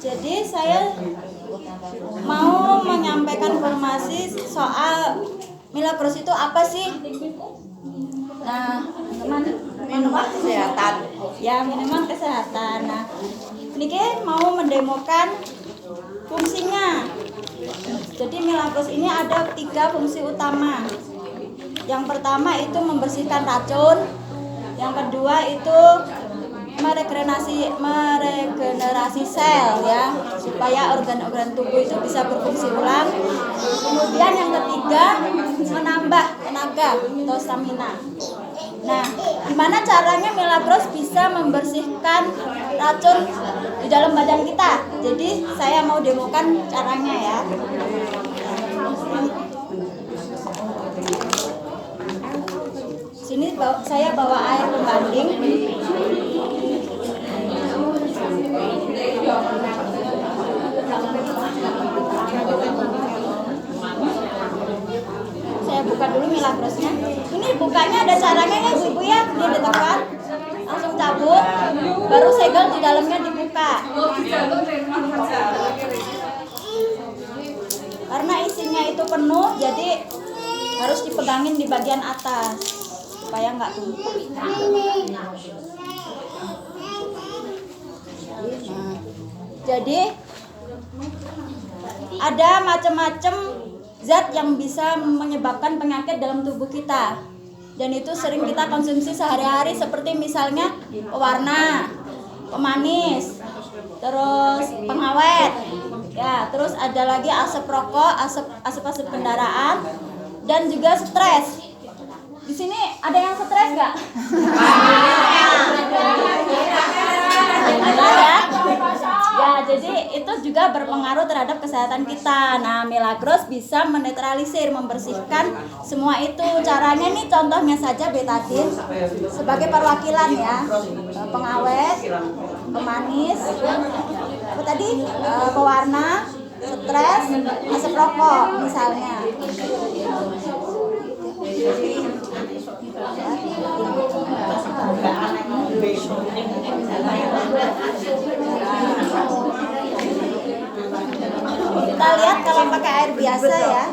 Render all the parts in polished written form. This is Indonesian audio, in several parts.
Jadi saya mau menyampaikan informasi soal Milagros itu apa sih? Nah, teman Minuman kesehatan. Ya, minuman kesehatan. Nah, ini mau mendemokan fungsinya. Jadi Milagros ini ada 3 fungsi utama. Yang pertama itu membersihkan racun. Yang kedua itu meregenerasi sel ya, supaya organ-organ tubuh itu bisa berfungsi ulang. Kemudian yang ketiga menambah tenaga atau stamina. Nah, gimana caranya Milagros bisa membersihkan racun di dalam badan kita? Jadi saya mau demokan caranya ya. Sini saya bawa air pembanding. Saya buka dulu Milagrosnya. Ini bukanya ada caranya ya ibu ya. Ini ditekan, langsung cabut, baru segel di dalamnya dibuka. Karena isinya itu penuh, jadi harus dipegangin di bagian atas supaya nggak tumpah. Nah, jadi ada macam-macam zat yang bisa menyebabkan penyakit dalam tubuh kita, dan itu sering kita konsumsi sehari-hari, seperti misalnya pewarna, pemanis, terus pengawet ya, terus ada lagi asap rokok, asap kendaraan, dan juga stres. Di sini ada yang stres nggak? Ada ya? Ya, jadi itu juga berpengaruh terhadap kesehatan kita. Nah, Milagros bisa menetralisir, membersihkan semua itu. Caranya nih, contohnya saja betadin sebagai perwakilan ya. Pengawet, pemanis, apa tadi? Pewarna, stres, asap rokok misalnya. Kita lihat kalau pakai air biasa ya.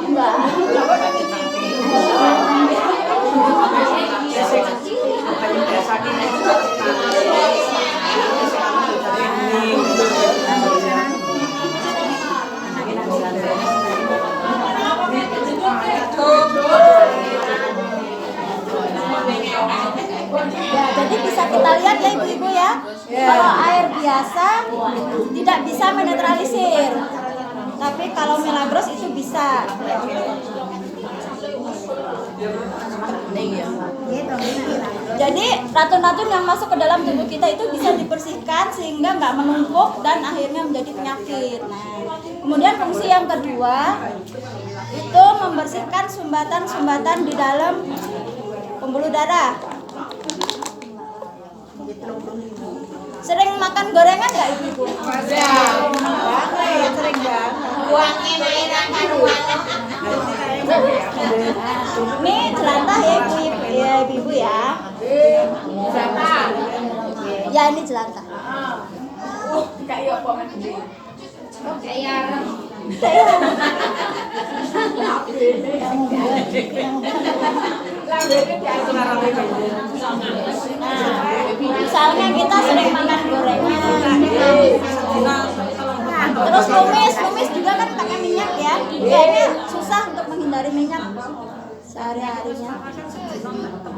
Enggak. Ya, jadi bisa kita lihat ya ibu-ibu ya. Kalau air biasa tidak bisa menetralisir, tapi kalau Milagros itu bisa. Jadi racun-racun yang masuk ke dalam tubuh kita itu bisa dibersihkan sehingga nggak menumpuk dan akhirnya menjadi penyakit. Nah, kemudian fungsi yang kedua itu membersihkan sumbatan-sumbatan di dalam pembuluh darah. Sering makan gorengan nggak ibu-ibu? Sering banget. Buangnya mainan Ini jelantah ya ibu-ibu ya. Jelantah. Ya, ini jelantah. Misalnya kita sering makan gorengan, terus kumis juga kan pakai minyak ya. Kayaknya susah untuk menghindari minyak sehari-harinya. Ya, sama tuh.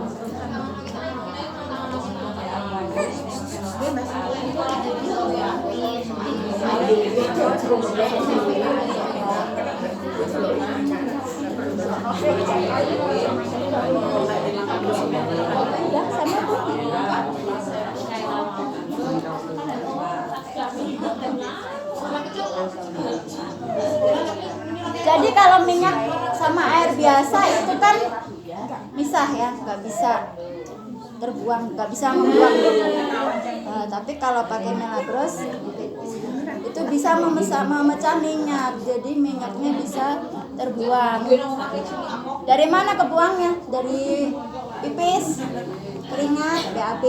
Jadi kalau minyak sama air biasa itu kan misah ya, nggak bisa terbuang, nggak bisa membuang. Tapi kalau pakai Milagros itu bisa memecah minyak, jadi minyaknya bisa terbuang. Dari mana kebuangnya? Dari pipis, keringat, BAB.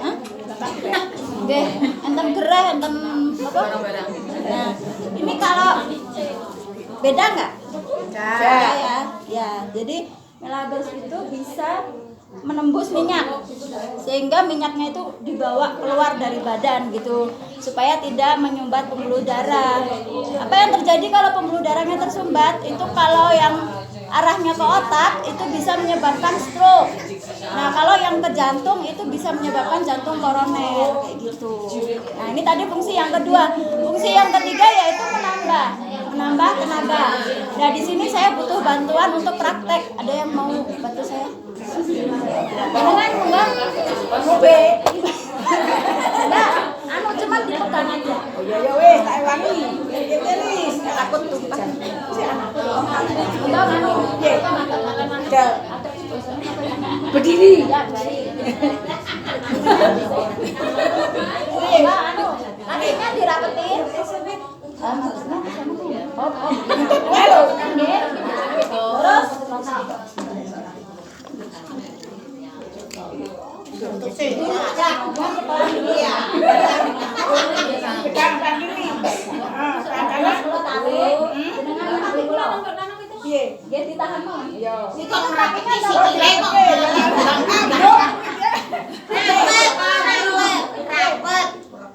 Hah? Oke, enten gerah, enten apa? Nah, ini kalau beda nggak? Beda ya. Ya, jadi Melagros itu bisa menembus minyak sehingga minyaknya itu dibawa keluar dari badan gitu supaya tidak menyumbat pembuluh darah. Apa yang terjadi kalau pembuluh darahnya tersumbat? Itu kalau yang arahnya ke otak itu bisa menyebabkan stroke. Nah, kalau yang ke jantung itu bisa menyebabkan jantung koroner kayak gitu. Nah, ini tadi fungsi yang kedua. Fungsi yang ketiga yaitu menambah tenaga. Nah, di sini saya butuh bantuan untuk praktek. Ada yang mau bantu saya? Jangan enggak. Enggak, cuma dipegang aja. Oh ya wes, tak wangi. Wis, takut tumpah. Enggak Berdiri. Ya, berdiri. Enggak, kakinya dirapetin. Maksudnya terus ditahan mau. Ini kok rapet sih,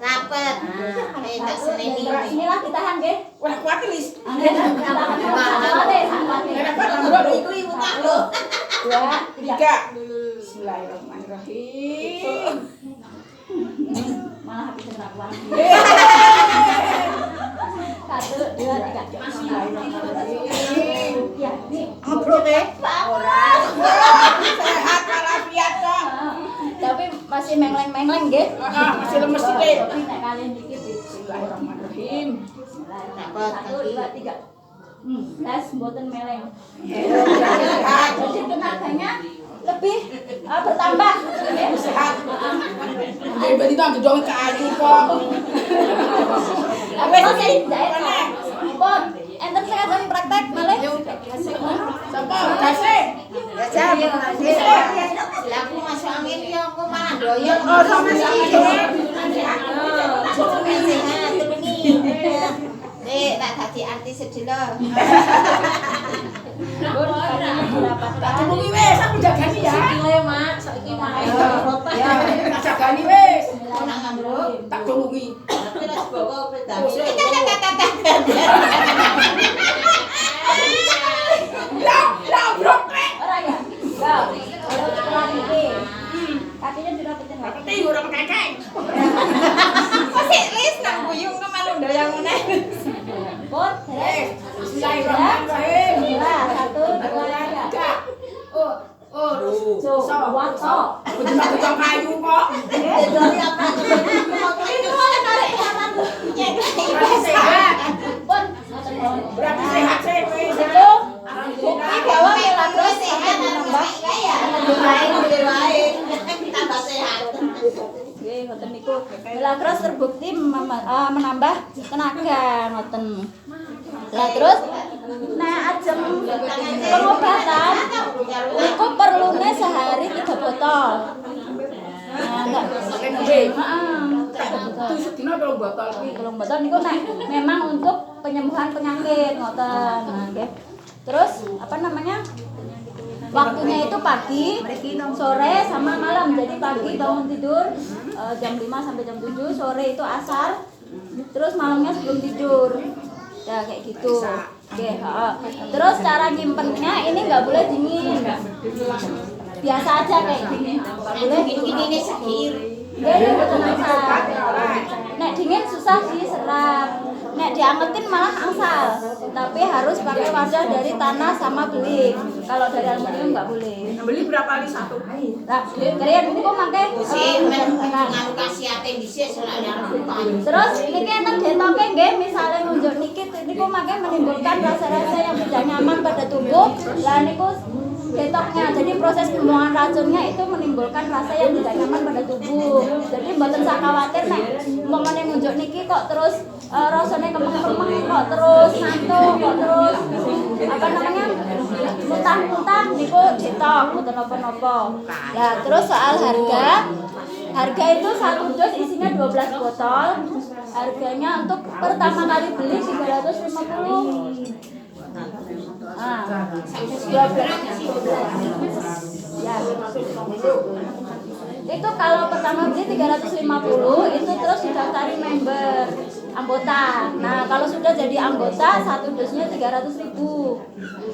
rapet. Inilah ditahan, nggih. Wah, kuat wis. Ibu tak lo. 2, 3. Bismillahirrahmanirrahim. malah habis kerapuan. 1, 2, 3. Ya, nih. Ngobrol deh. Sehat walafiat kok. Tapi masih mengleng-mengleng nggih. Masih lemes sithik. Tapi nek kalian dikit. Bismillahirrahmanirrahim. 1, 2, 3. Tes mboten meleng. Sehat. Jadi tenaganya lebih bertambah. Sehat. Berarti tak gedong kayu kok. Wes iki jahit. Pun enten sekarang praktek malih. Sapa? Kasih. Lah aku masuk angin yo aku malah doyong. Oh, sama sih. Sehat bengi. Tak dadi artis sedelo. Tak tulungi wes, aku jagani ya. Sikile, Mak, saiki main. Ya, tak jagani wes. Nak ngandruk. Tak tulungi. Terus bawa pedang. Lah, brok rek. Ora ya? Enggak. Kalau iki. Kakinya dirapetin. Peti ora kekek. Masih lis nang buyung ke malu ndoyong ngene. Pun, Bismillahirrahmanirrahim. 1, 2, 3. So, what so? Gedong kayu kok. Dari apa? Itu malah narik kanan. Sehat. Pun, Berarti sehat sih wes. itu bukti bahwa Melagros sehat menambah. ya. Baik. Tambah sehat. Nggih, ngoten niku. Melagros terbukti menambah tenaga ngoten. Lah terus nek ajeng pengobatan niku perlune sehari 3 botol. Nah, enggak. Heeh. Itu sedina kalau botol iki. Tolong botol niku nek memang untuk penyembuhan penyakit ngoten. Nah, nggih. Terus apa namanya? Waktunya itu pagi, sore sama malam. Jadi pagi bangun tidur jam 5 sampai jam 7, sore itu asar. Terus malamnya sebelum tidur. Ya kayak gitu. Oke, terus cara nyimpennya ini nggak boleh dingin. Biasa aja kayak gini. Nggak boleh Ini segir. Nggih, betul asal. Nek dingin susah diserap. Nek diangetin malah angsal. Tapi harus pakai wadah dari tanah sama beling. Kalau dari aluminium nggak boleh. Beli berapa kali satu? Nah, kalian ini kok pakai Nganu kasihate dhisik selaknya rupan. Terus niki enten detoke nggih, misale nunjuk niki niku mangke menimbulkan rasa-rasa yang tidak nyaman pada tubuh. Lah niku detoknya. Jadi proses pembuangan racunnya itu menimbulkan rasa yang tidak nyaman pada tubuh. Jadi mboten sak khawatir nek umpamane ngunjuk niki kok terus rasanya kemeng-kemeng, kok terus ngantuk, kok terus apa namanya muntah-muntah niku detok mboten napa-napa. Nah, terus soal harga itu satu dos isinya 12 botol. Harganya untuk pertama kali beli 350. Ah, 12. Ya. Itu kalau pertama beli 350 itu terus didaftari member anggota. Nah, kalau sudah jadi anggota satu dosnya 300.000.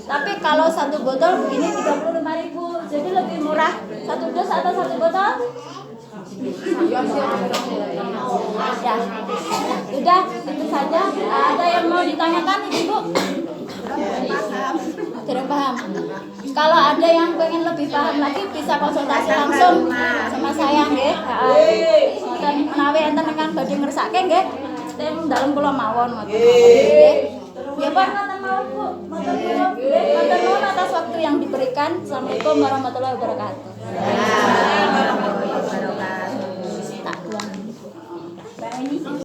Tapi kalau satu botol begini 35.000. Jadi lebih murah satu dos atau satu botol? Ya, sudah itu saja. Ada yang mau ditanyakan Ibu? Tidak paham. Kalau ada yang pengen lebih paham lagi bisa konsultasi langsung sama saya nggih. Ngoten menawi enten ingkang badhe ngersake nggih. Teng dalem kula mawon ngoten. Nggih. Ya Pak, ngoten mawon Bu. Ngoten nuwun atas waktu yang diberikan. Assalamualaikum warahmatullahi wabarakatuh.